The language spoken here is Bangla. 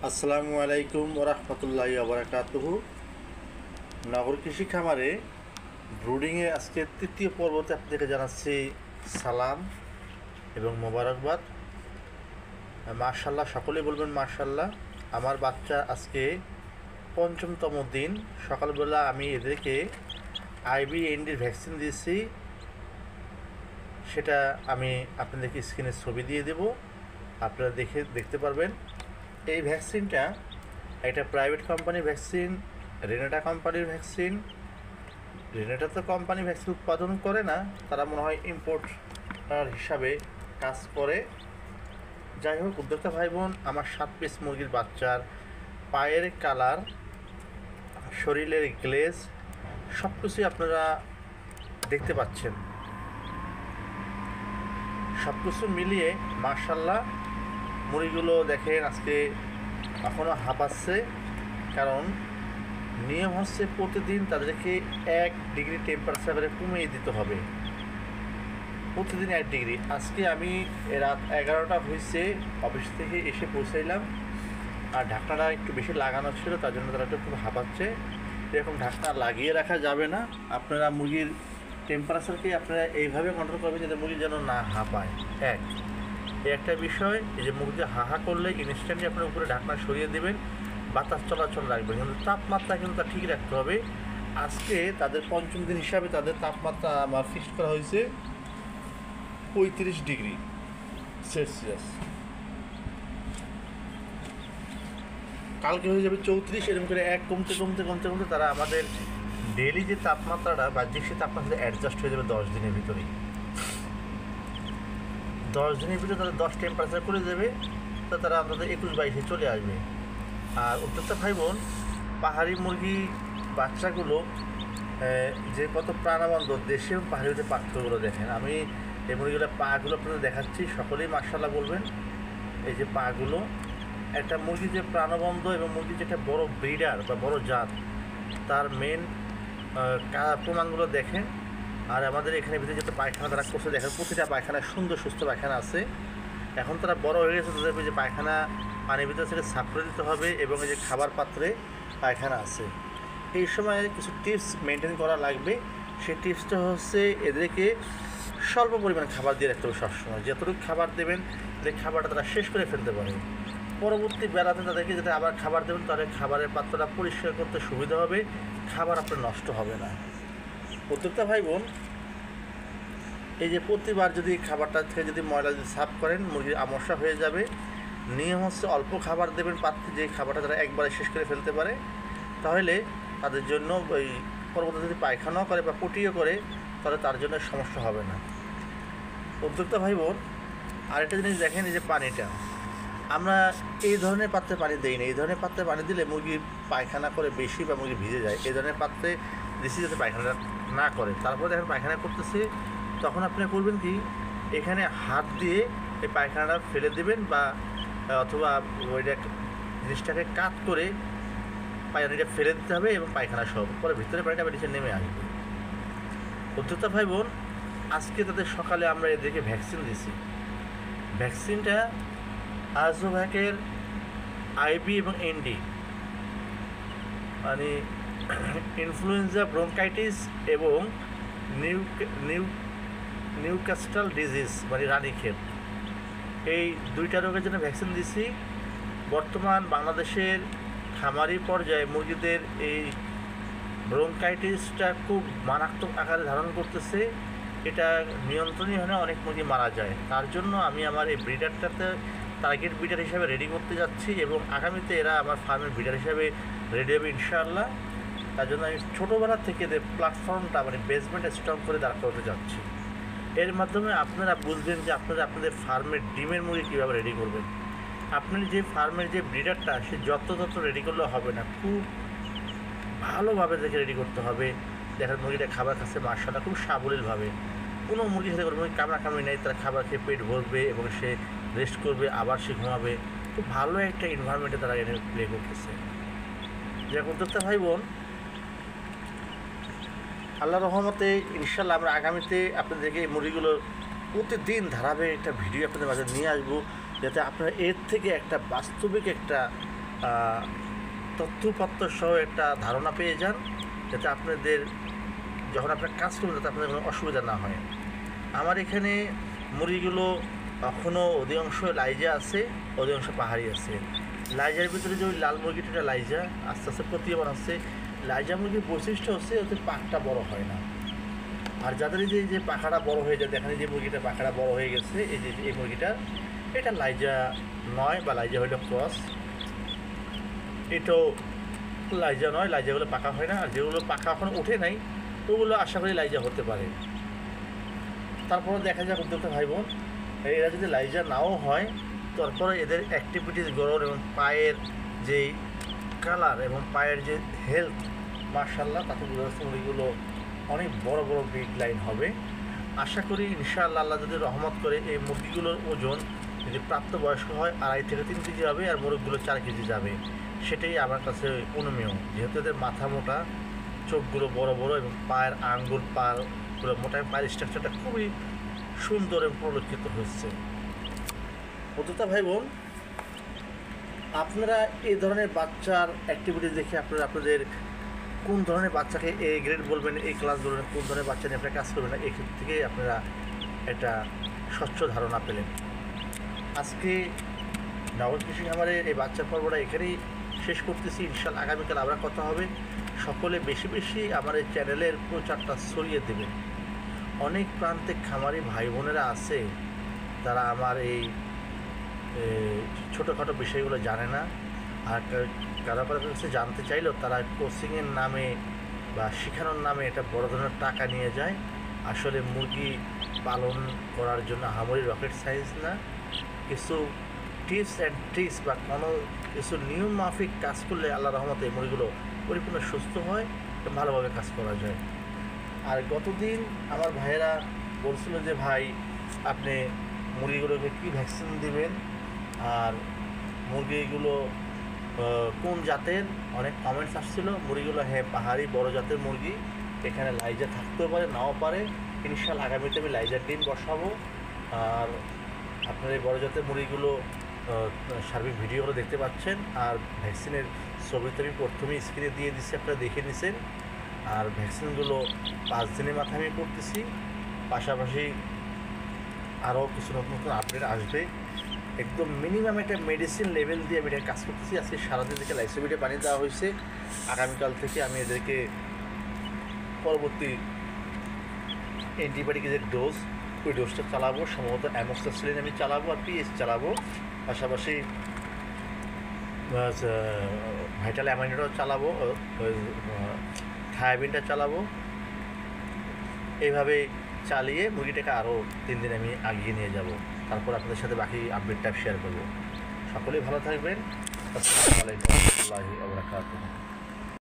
আসসালামু আলাইকুম ওরহমতুল্লাহি ওবরাকাতুহু। নগর কৃষি খামারে ব্রুডিংয়ে আজকে তৃতীয় পর্বতে আপনাদেরকে জানাচ্ছি সালাম এবং মোবারকবাদ। মাশাল্লাহ, সকলেই বলবেন মাশাল্লাহ। আমার বাচ্চা আজকে পঞ্চমতম দিন। সকালবেলা আমি এদেরকে আইবিএনডির ভ্যাকসিন দিয়েছি, সেটা আমি আপনাদেরকে স্ক্রিনে ছবি দিয়ে দেব, আপনারা দেখতে পারবেন। এই ভ্যাকসিনটা একটা প্রাইভেট কোম্পানির ভ্যাকসিন, রেনেটা কোম্পানির ভ্যাকসিন। রেনেটা তো কোম্পানি ভ্যাকসিন উৎপাদন করে না, তারা মনে হয় ইম্পোর্টার হিসাবে কাজ করে। যাই হোক উদ্যোক্তা ভাই বোন, আমার 7 পিস মুরগির বাচ্চার পায়ের কালার, শরীরের গ্লেজ সব কিছুই আপনারা দেখতে পাচ্ছেন। সব কিছু মিলিয়ে মাশাল্লাহ মুরগিগুলো দেখেন আজকে এখনও হাঁপাচ্ছে। কারণ নিয়ম হচ্ছে প্রতিদিন তাদেরকে 1 ডিগ্রি টেম্পারেচারে কমিয়ে দিতে হবে, প্রতিদিন 1 ডিগ্রি। আজকে আমি রাত 11টা হয়েছে অফিস থেকে এসে পৌঁছাইলাম, আর ঢাকনাটা একটু বেশি লাগানো ছিল, তার জন্য তারা একটু খুব হাঁপাচ্ছে। এরকম ঢাকনা লাগিয়ে রাখা যাবে না। আপনারা মুরগির টেম্পারেচারকে আপনারা এইভাবে কন্ট্রোল করবেন যাতে মুরগি যেন না হাঁপায়। এই একটা বিষয়, এই যে মুরগি হাহা করলে ইনস্ট্যান্টলি আপনার উপরে ঢাকনা সরিয়ে দেবেন, বাতাস চলাচল রাখবেন, কিন্তু তাপমাত্রা কিন্তু তা ঠিক রাখতে হবে। আজকে তাদের পঞ্চম দিন হিসাবে তাদের তাপমাত্রা আমার ফিক্সড করা হয়েছে 35 ডিগ্রি সেলসিয়াস। কালকে হয়ে যাবে 34, এরকম করে কমতে কমতে কমতে কমতে তারা আমাদের ডেইলি যে তাপমাত্রাটা বাহ্যিক সে তাপমাত্রা অ্যাডজাস্ট হয়ে যাবে 10 দিনের ভিতরেই। 10 দিনের ভিতরে তাদের 10 টেম্পারেচার করে দেবে, তো তারা আমাদের 21-22-এ চলে আসবে। আর উদ্যোক্তা ভাই বোন, পাহাড়ি মুরগি বাচ্চাগুলো যে কত প্রাণবন্ত, দেশে এবং পাহাড়িতে পার্থক্যগুলো দেখেন। আমি এই মুরগিগুলোর পাগুলো আপনাদের দেখাচ্ছি, সকলেই মাশাআল্লাহ বলবেন। এই যে পাগুলো, একটা মুরগি যে প্রাণবন্ত এবং মুরগি যে একটা বড় ব্রিডার বা বড় জাত, তার মেন প্রমাণগুলো দেখেন। আর আমাদের এখানে ভিতরে যেটা পায়খানা তারা করছে দেখেন, প্রতিটা পায়খানা সুন্দর সুস্থ পায়খানা আছে। এখন তারা বড় হয়ে গেছে, তাদের যে পায়খানা পানির ভিতরে থেকে সাফ করে দিতে হবে, এবং এই যে খাবার পাত্রে পায়খানা আছে। এই সময় কিছু টিপস মেনটেন করা লাগবে। সেই টিপসটা হচ্ছে এদেরকে স্বল্প পরিমাণে খাবার দিয়ে রাখতে হবে সবসময়। যতটুকু খাবার দেবেন যে খাবারটা তারা শেষ করে ফেলতে পারে। পরবর্তী বেলাতে তাদেরকে যাতে আবার খাবার দেবেন, তাহলে খাবারের পাত্রটা পরিষ্কার করতে সুবিধা হবে, খাবার আপনার নষ্ট হবে না। উদ্যোক্তা ভাই বোন, এই যে প্রতিবার যদি খাবারটা থেকে যদি ময়লা যদি সাফ করেন, মুরগির আমস্যা হয়ে যাবে। নিয়ম হচ্ছে অল্প খাবার দেবেন পাত্রে, যে খাবারটা তারা একবারে শেষ করে ফেলতে পারে, তাহলে তাদের জন্য ওই পরবর্তী যদি পায়খানাও করে বা পটিও করে, তাহলে তার জন্য সমস্যা হবে না। উদ্যোক্তা ভাই বোন, আরেকটা জিনিস দেখেন, এই যে পানিটা আমরা এই ধরনের পাত্রে পানি দিই না। এই ধরনের পাত্রে পানি দিলে মুরগি পায়খানা করে বেশি বা মুরগি ভিজে যায়। এই ধরনের পাত্রে দিচ্ছি যাতে পায়খানা না করে। তারপরে দেখেন পায়খানা করতেছে, তখন আপনি করবেন কি, এখানে হাত দিয়ে এই পায়খানাটা ফেলে দেবেন, বা অথবা ওইটা জিনিসটাকে কাট করে পায়খানাটা ফেলে দিতে হবে, এবং পায়খানা সব পরে ভিতরে পানিটা আবার নিচে নেমে আসবে। উদ্যোক্তা ভাই বোন, আজকে তাদের সকালে আমরা এদেরকে ভ্যাকসিন দিয়েছি। ভ্যাকসিনটা আজোভ্যাকের আইবি এবং এনডি, মানে ইনফ্লুয়েঞ্জা ব্রঙ্কাইটিস এবং নিউক্যাস্টাল ডিজিজ মানে রানীক্ষেত, এই 2টা রোগের জন্য ভ্যাকসিন দিছি। বর্তমান বাংলাদেশের খামারি পর্যায়ে মুরগিদের এই ব্রঙ্কাইটিসটা খুব মারাত্মক আকারে ধারণ করতেছে। এটা নিয়ন্ত্রণই হয় না, অনেক মুরগি মারা যায়। তার জন্য আমি আমার এই ব্রিডারটাতে টার্গেট ব্রিডার হিসাবে রেডি করতে যাচ্ছি, এবং আগামীতে এরা আমার ফার্মের ব্রিডার হিসাবে রেডি হবে ইনশাআল্লাহ। তার জন্য আমি ছোটোবেলা থেকে এদের প্ল্যাটফর্মটা মানে বেসমেন্ট স্ট্রং করে দাঁড় করতে যাচ্ছি। এর মাধ্যমে আপনারা বুঝবেন যে আপনারা আপনাদের ফার্মের ডিমের মুরগি কীভাবে রেডি করবেন। আপনার যে ফার্মের যে ব্রিডারটা, সে যত রেডি করলে হবে না, খুব ভালোভাবে দেখে রেডি করতে হবে। দেখার মুরগিটা খাবার খাচ্ছে মাশাআল্লাহ খুব সাবলীলভাবে, কোনো মুরগির সাথে কোনো মুরগি কামড়াকামড়ি নেই, তার খাবার খেয়ে পেট ভরবে এবং সে রেস্ট করবে, আবার সে ঘুমাবে। খুব ভালো একটা এনভায়রনমেন্টে তারা এনে প্লে করতেছে। যা উদ্যোক্তা ভাই বোন, আল্লাহ রহমতে ইনশাল্লাহ আমরা আগামীতে আপনাদেরকে এই মুরগিগুলোর প্রতিদিন ধারাবাহিক একটা ভিডিও আপনাদের মাঝে নিয়ে আসবো, যাতে আপনারা এর থেকে একটা বাস্তবিক একটা তথ্যপত্র সহ একটা ধারণা পেয়ে যান, যাতে আপনাদের যখন আপনার কাজ করবেন যাতে আপনাদের কোনো অসুবিধা না হয়। আমার এখানে মুরগিগুলো এখনও অধিকাংশ লাইজা আছে, অধিকাংশ পাহাড়ি আছে। লাইজার ভিতরে যে ওই লাল মুরগিটা লাইজা আস্তে আস্তে প্রতীয়মান হচ্ছে। লাইজা মুরগির বৈশিষ্ট্য হচ্ছে ওদের পাখটা বড় হয় না। আর যাদের এই যে পাখাটা বড় হয়ে যায়, দেখেন যে মুরগিটা পাখাটা বড় হয়ে গেছে, এই যে এই মুরগিটা, এটা লাইজা নয় বা লাইজা হইল ক্রস। এটাও লাইজা নয়, লাইজাগুলো পাকা হয় না। আর যেগুলো পাকা এখন উঠে নাই ওগুলো আশা করি লাইজা হতে পারে। তারপরে দেখা যাক উদ্যোক্তা ভাই বোন, এরা যদি লাইজা নাও হয় তারপরে এদের অ্যাক্টিভিটিস গড়ন এবং পায়ের যে কালার এবং পায়ের যে হেলথ, মার্শাল্লাহ, তাতে বোঝা যাচ্ছে মুরগিগুলো অনেক বড় বড় বিগ লাইন হবে। আশা করি ইনশাআল্লাহ আল্লাহ যদি রহমত করে এই মুরগিগুলোর ওজন যদি প্রাপ্তবয়স্ক হয় 2.5 থেকে 3 কেজি হবে, আর মোরগগুলো 4 কেজি যাবে। সেটাই আমার কাছে অনুমেয়, যেহেতু এদের মাথা মোটা, চোখগুলো বড় বড় এবং পায়ের আঙ্গুল পাগুলো মোটা, পায়ের স্ট্রাকচারটা খুবই সুন্দর এবং পরিলক্ষিত হচ্ছে। অতটা ভাই বোন, আপনারা এই ধরনের বাচ্চার অ্যাক্টিভিটি দেখে আপনাদের কোন ধরনের বাচ্চাকে এ গ্রেড বলবেন, এই ক্লাস বলবেন, কোন ধরনের বাচ্চা নিয়ে আপনারা কাজ করবেন না, এই ক্ষেত্র থেকে আপনারা একটা স্বচ্ছ ধারণা পেলেন। আজকে নগর কৃষি খামারের এই বাচ্চার পর্বটা এখানেই শেষ করতেছি। ইনশাআল্লাহ আগামীকাল আবার কথা হবে। সকলে বেশি বেশি আমার এই চ্যানেলের প্রচারটা ছড়িয়ে দেবেন। অনেক প্রান্তে খামারি ভাই বোনেরা আছে, তারা আমার এই ছোটোখাটো বিষয়গুলো জানে না। আর কারো কাছে জানতে চাইলেও তারা কোচিংয়ের নামে বা শেখানোর নামে এটা বড় ধরনের টাকা নিয়ে যায়। আসলে মুরগি পালন করার জন্য আহামরি রকেট সায়েন্স না, কিছু টিপস অ্যান্ড ট্রিক্স বা কোনো কিছু নিয়ম মাফিক কাজ করলে আল্লাহ রহমতে এই মুরগিগুলো পরিপূর্ণ সুস্থ হয় এবং ভালোভাবে কাজ করা যায়। আর গতদিন আমার ভাইয়েরা বলছিল যে ভাই আপনি মুরগিগুলোকে কী ভ্যাকসিন দিবেন আর মুরগিগুলো কোন জাতের, অনেক কমেন্টস আসছিলো। মুরগিগুলো হ্যাঁ পাহাড়ি বড় জাতের মুরগি, এখানে লাইজা থাকতেও পারে নাও পারে। ইনশাআল্লাহ আগামীতে আমি লাইজার ডিম বসাবো। আর আপনার এই বড় জাতের মুরগিগুলো সার্বিক ভিডিওগুলো দেখতে পাচ্ছেন, আর ভ্যাকসিনের ছবিটা আমি প্রথমেই স্ক্রিনে দিয়ে দিচ্ছি, আপনারা দেখে নিছেন। আর ভ্যাকসিনগুলো 5 দিনের মাথায় আমি করতেছি। পাশাপাশি আরও কিছু নতুন নতুন আপডেট আসবে। একদম মিনিমাম একটা মেডিসিন লেভেল দিয়ে আমি এটা কাজ করতেছি। আজকে সারাদিন থেকে লাইসোবিটে পানি দেওয়া হয়েছে। আগামীকাল থেকে আমি এদেরকে পরবর্তী অ্যান্টিবায়োটিকের যে ডোজ, ওই ডোজটা চালাবো। সম্ভবত অ্যামোক্সিসিলিন আমি চালাবো আর পিএইচ চালাবো। পাশাপাশি ভাইটাল অ্যামাইনোটাও চালাবো, থায়াবিনটা চালাবো। এইভাবে চালিয়ে মুরগিটাকে আরও 3 দিন আমি এগিয়ে নিয়ে যাব। তারপর আপনাদের সাথে বাকি আপডেটটা শেয়ার করব। সকলেই ভালো থাকবেন। আসসালামু আলাইকুম ওয়া রাহমাতুল্লাহি ওয়া বারাকাতুহু।